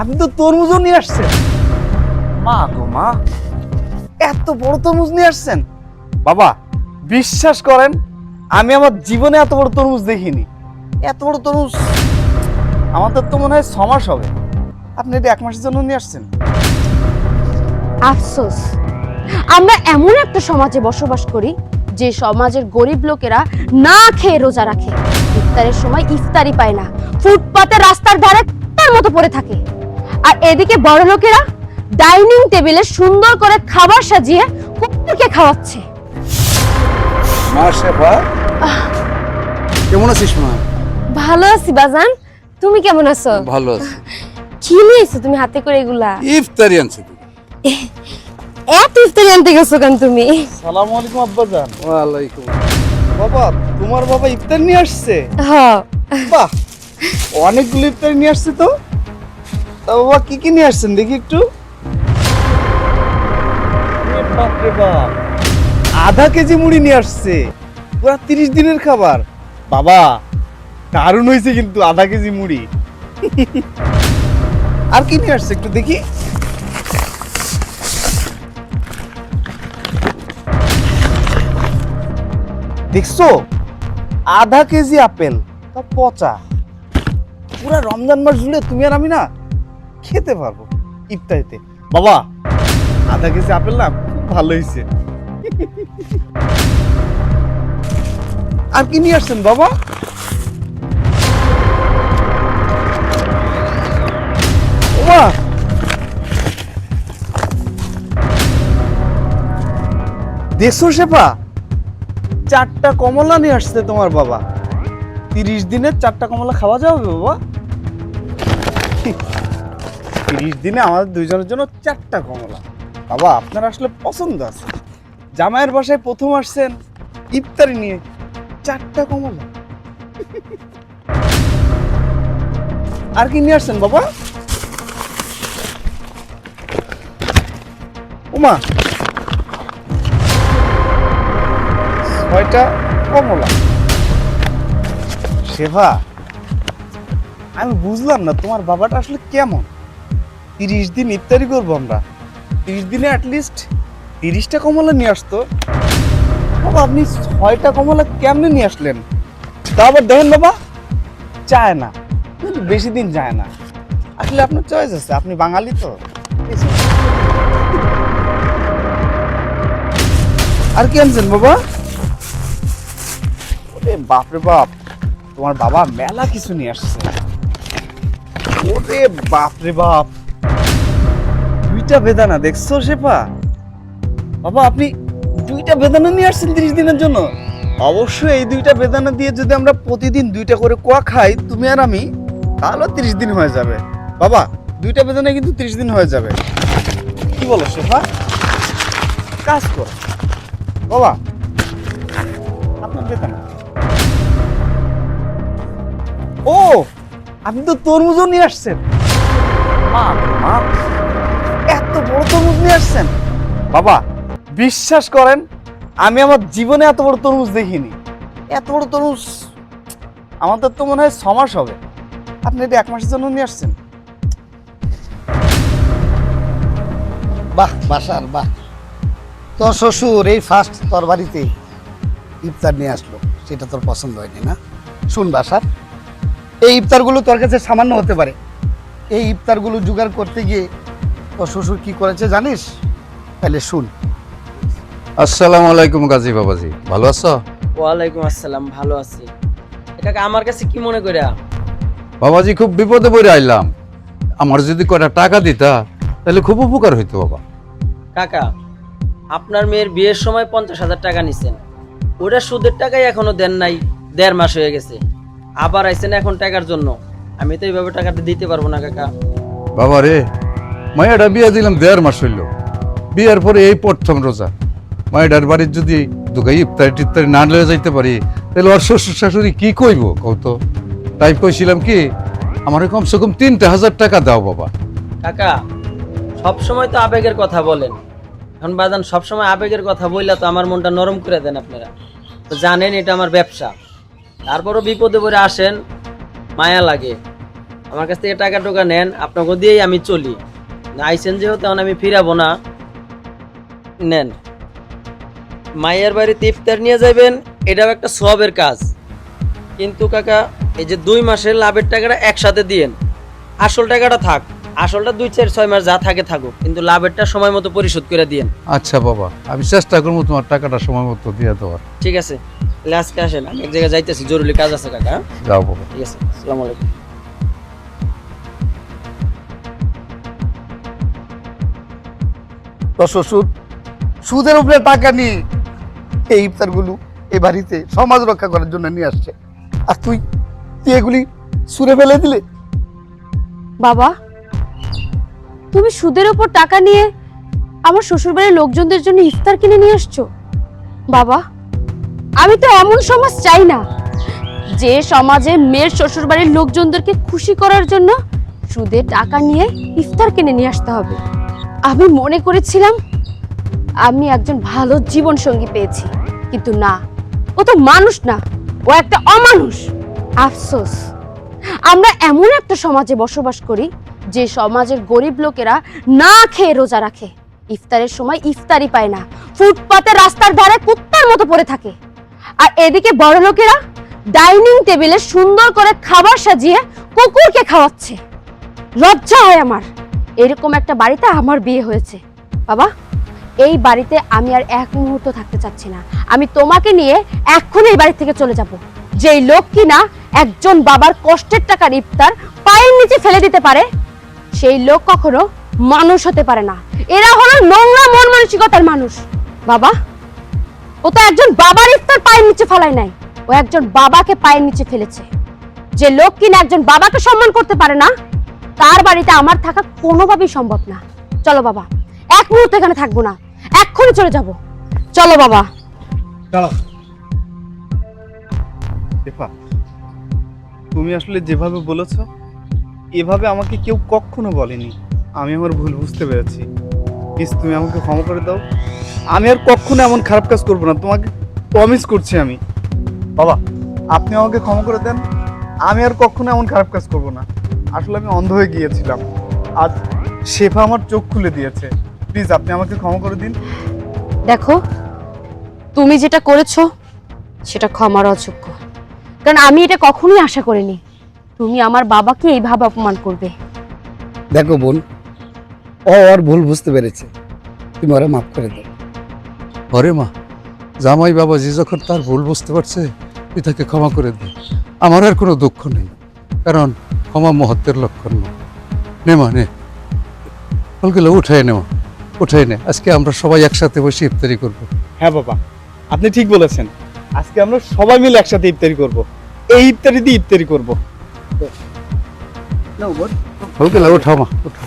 আপনি তো তরমুজও নিয়ে আসছেন। মা গো মা, এত বড় তরমুজ নিয়ে আসছেন। বাবা বিশ্বাস করেন, আমি আমার জীবনে এত বড় তরমুজ দেখিনি। এত বড় তরমুজ আমাদের তো মনে হয় 6 মাস হবে। আপনি এটা 1 মাসের জন্য নিয়ে আসছেন। আফসোস, আমরা এমন একটা সমাজে বসবাস করি যে সমাজের গরিব লোকেরা না খেয়ে রোজা রাখে, ইফতারের সময় ইফতারি পায় না, ফুটপাতে রাস্তার ধারে তার মতো পড়ে থাকে। আর এদিকে বড় লোকেরা ডাইনিং টেবিলে সুন্দর করে খাবার সাজিয়ে কুকুরকে খাওয়াচ্ছে। মা শেফা, কেমন আছিস মা? ভালো আছি বাজান, তুমি কেমন আছো? ভালো আছি। কি নিয়েছো তুমি হাতে করে এগুলা? ইফতারি আনছি। এত ইফতারি আনতে গেছো কেন তুমি? সালাম আলাইকুম আব্বাজান। ওয়ালাইকুম। বাবা, তোমার বাবা ইফতার নিয়ে আসছে? হ্যাঁ। বাহ, অনেকগুলো ইফতারি নিয়ে আসছে তো। তা বাবা কি কি নিয়ে আসছেন দেখি একটু। বাপ রে বাপ, আধা কেজি মুড়ি নিয়ে আসছে, পুরা 30 দিনের খাবার। বাবা দারুণ হয়েছে কিন্তু, আধা কেজি মুড়ি। আর কি নিয়ে আসছে একটু দেখি। দেখছো, আধা কেজি আপেল, তা পচা। পুরা রমজান মাস জুড়ে তুমি আর আমি না খেতে পারবো ইফতারিতে। বাবা আধা কেজি আপেল না খুব ভালো হয়েছে। আর কি নিয়ে আসছেন বাবা? ওমা, দেখছো শেফা, 4টা কমলা নিয়ে আসছে তোমার বাবা। 30 দিনে 4টা কমলা খাওয়া যাবে বাবা? 30 দিনে আমাদের দুইজনের জন্য 4টা কমলা। বাবা আপনার আসলে পছন্দ আছে। জামাইয়ের বাসায় প্রথম আসছেন ইফতারি নিয়ে, 4টা কমলা। আর কি নিয়ে আসছেন বাবা? ওমা, 6টা কমলা। শেফা, আমি বুঝলাম না তোমার বাবাটা আসলে কেমন। 30 দিন ইফতারি করবো আমরা, 30 দিনে অ্যাটলিস্ট 30টা কমলা নিয়ে আসতো। বাবা আপনি 6টা কমলা কেমনে নিয়ে আসলেন? তা আবার দেখেন বাবা, চায় না, কিন্তু বেশি দিন যায় না। আসলে আপনার চয়েস আছে, আপনি বাঙালি তো। আর কি আনছেন বাবা? ওরে বাপরে বাপ, তোমার বাবা মেলা কিছু নিয়ে আসছে। ওরে বাপরে বাপ, 2টা বেদানা দেখছো শেফা? বাবা আপনি 2টা বেদানা নিয়ে আসছেন 30 দিনের জন্য। অবশ্যই এই 2টা বেদানা দিয়ে যদি আমরা প্রতিদিন 2টা করে কোয়া খাই তুমি আর আমি, তাহলে 30 দিন হয়ে যাবে। বাবা 2টা বেদানা কিন্তু 30 দিন হয়ে যাবে। কি বলো শেফা? কাজ করো বাবা, আপনার বেদানা। ও, আপনি তো তরমুজও নিয়ে আসছেন। মা মা, এত বড় তরমুজ নিয়ে আসছেন। বাবা বিশ্বাস করেন, আমি আমার জীবনে এত বড় তরমুজ দেখিনি। এত বড় তরমুজ আমাদের তো মনে হয় 6 মাস হবে। আপনি এটা 1 মাসের জন্য নিয়ে আসছেন। বাহ বাসার বাহ, তোর শ্বশুর এই ফার্স্ট তোর বাড়িতে ইফতার নিয়ে আসলো, সেটা তোর পছন্দ হয়নি না? শুন বাসার, এই ইফতারগুলো তোর কাছে সামান্য হতে পারে, এই ইফতারগুলো জোগাড় করতে গিয়ে তোর শ্বশুর কি করেছে জানিস? তাহলে শুন। আসসালামু আলাইকুম গাজী বাবাজি, ভালো আছো? ওয়ালাইকুম আসসালাম, ভালো আছি। এটাকে আমার কাছে কি মনে করিয়া? বাবাজি খুব বিপদে পড়ে আইলাম, আমার যদি কটা টাকা দিতা তাহলে খুব উপকার হইতো বাবা। কাকা, আপনার মেয়ের বিয়ের সময় 50,000 টাকা নিছেন, ওটা সুদের টাকাই এখনো দেন নাই, 1.5 মাস হয়ে গেছে। আবার আইছেন এখন টাকার জন্য। আমি তো এইভাবে টাকাটা দিতে পারবো না কাকা। বাবা রে, মায়েরা বিয়ে দিলাম 1.5 মাস হইল, বিয়ের পরে এই প্রথম রোজা। মায়েরার বাড়ির যদি দুগাই ইফতারি টিফতারি না লয়ে যাইতে পারি, তাহলে ওর শ্বশুর শাশুড়ি কি কইব কত? তাই কইছিলাম কি, আমার কমসে কম 3,000 টাকা দাও বাবা। কাকা, সব সময় তো আবেগের কথা বলেন, এখন বাজান সব সময় আবেগের কথা বললে তো আমার মনটা নরম করে দেন আপনারা। তো জানেন এটা আমার ব্যবসা, তারপরও বিপদে পড়ে আসেন, মায়া লাগে। আমার কাছ থেকে টাকা টোকা নেন, আপনাকে দিয়েই আমি চলি। আইসেন যেহেতু তখন আমি ফিরাবো না। নেন, মায়ের বাড়িতে ইফতার নিয়ে যাবেন, এটাও একটা সবের কাজ। কিন্তু কাকা, এই যে 2 মাসের লাভের টাকাটা একসাথে দিয়েন। আসল টাকাটা থাক, আসলটা 2-4-6 মাস যা থাকে থাকুক, কিন্তু লাভেরটা সময় মতো পরিশোধ করে দিয়েন। আচ্ছা বাবা, আমি চেষ্টা করবো তোমার টাকাটা সময় মতো দিয়ে দেওয়ার। ঠিক আছে, তাহলে আজকে আসেন, আমি এক জায়গায় যাইতেছি, জরুরি কাজ আছে কাকা। হ্যাঁ? যাও বাবা। ঠিক আছে, আসসালামু আলাইকুম। তোর শ্বশুর সুদের উপরে টাকা নিয়ে এই ইফতারগুলো এই বাড়িতে সমাজ রক্ষা করার জন্য নিয়ে আসছে, আর তুই তুই এগুলি সুরে ফেলে দিলে। বাবা, তুমি সুদের উপর টাকা নিয়ে আমার শ্বশুরবাড়ির লোকজনদের জন্য ইফতার কিনে নিয়ে আসছো। বাবা, আমি তো এমন সমাজ চাই না যে সমাজে মেয়ের শ্বশুরবাড়ির লোকজনদেরকে খুশি করার জন্য সুদে টাকা নিয়ে ইফতার কিনে নিয়ে আসতে হবে। আমি মনে করেছিলাম আমি একজন ভালো জীবন সঙ্গী পেয়েছি, কিন্তু না, ও তো মানুষ না, ও একটা অমানুষ। আফসোস, আমরা এমন একটা সমাজে বসবাস করি যে সমাজের গরিব লোকেরা না খেয়ে রোজা রাখে, ইফতারের সময় ইফতারি পায় না, ফুটপাতে রাস্তার ধারে কুত্তার মতো পড়ে থাকে। আর এদিকে বড় লোকেরা ডাইনিং টেবিলে সুন্দর করে খাবার সাজিয়ে কুকুরকে খাওয়াচ্ছে। লজ্জা হয় আমার, এরকম একটা বাড়িতে আমার বিয়ে হয়েছে। বাবা, এই বাড়িতে আমি আর এক মুহূর্ত থাকতে চাচ্ছি না। আমি তোমাকে নিয়ে এক্ষুনি এই বাড়ি থেকে চলে যাব। যেই লোক কিনা একজন বাবার কষ্টের টাকার ইফতার পায়ের নিচে ফেলে দিতে পারে, সেই লোক কখনো মানুষ হতে পারে না। এরা হলো নোংরা মন মানসিকতার মানুষ। বাবা, ও তো একজন বাবার ইফতার পায়ের নিচে ফেলায় নাই, ও একজন বাবাকে পায়ের নিচে ফেলেছে। যে লোক কিনা একজন বাবাকে সম্মান করতে পারে না, তার বাড়িতে আমার থাকা কোনোভাবেই সম্ভব না। চলো বাবা, এক মুহূর্ত এখানে থাকবো না, এক্ষুনি চলে যাব। চলো বাবা। দাঁড়াও শেফা, তুমি আসলে যেভাবে বলেছো এভাবে আমাকে কেউ কখনো বলেনি। আমি আমার ভুল বুঝতে পেরেছি, প্লিজ তুমি আমাকে ক্ষমা করে দাও। আমি আর কখনো এমন খারাপ কাজ করবো না, তোমাকে প্রমিস করছি আমি। বাবা, আপনি আমাকে ক্ষমা করে দেন, আমি আর কখনো এমন খারাপ কাজ করবো না। আসলে আমি অন্ধ হয়ে গিয়েছিলাম, আজ শেফা আমার চোখ খুলে দিয়েছে। প্লিজ আপনি আমাকে ক্ষমা করে দিন। দেখো, তুমি যেটা করেছো সেটা ক্ষমার অযোগ্য, কারণ আমি এটা কখনোই আশা করিনি তুমি আমার বাবাকে এইভাবে অপমান করবে। দেখো বোন, ও ওর ভুল বুঝতে পেরেছে, তুমি ওরা মাফ করে দাও। ওরে মা, জামাই বাবাজি যখন তার ভুল বুঝতে পারছে, তুই তাকে ক্ষমা করে দে। আমার আর কোনো দুঃখ নেই, কারণ ক্ষমা মহত্বের লক্ষণ না। নে মা, নে ফলগুলো উঠাই নে মা, উঠাই নে। আজকে আমরা সবাই একসাথে বসে ইফতারি করবো। হ্যাঁ বাবা, আপনি ঠিক বলেছেন, আজকে আমরা সবাই মিলে একসাথে ইফতারি করব। এই ইফতারি দিয়ে ইফতারি করব। ফলগুলো উঠাও মা, উঠাও।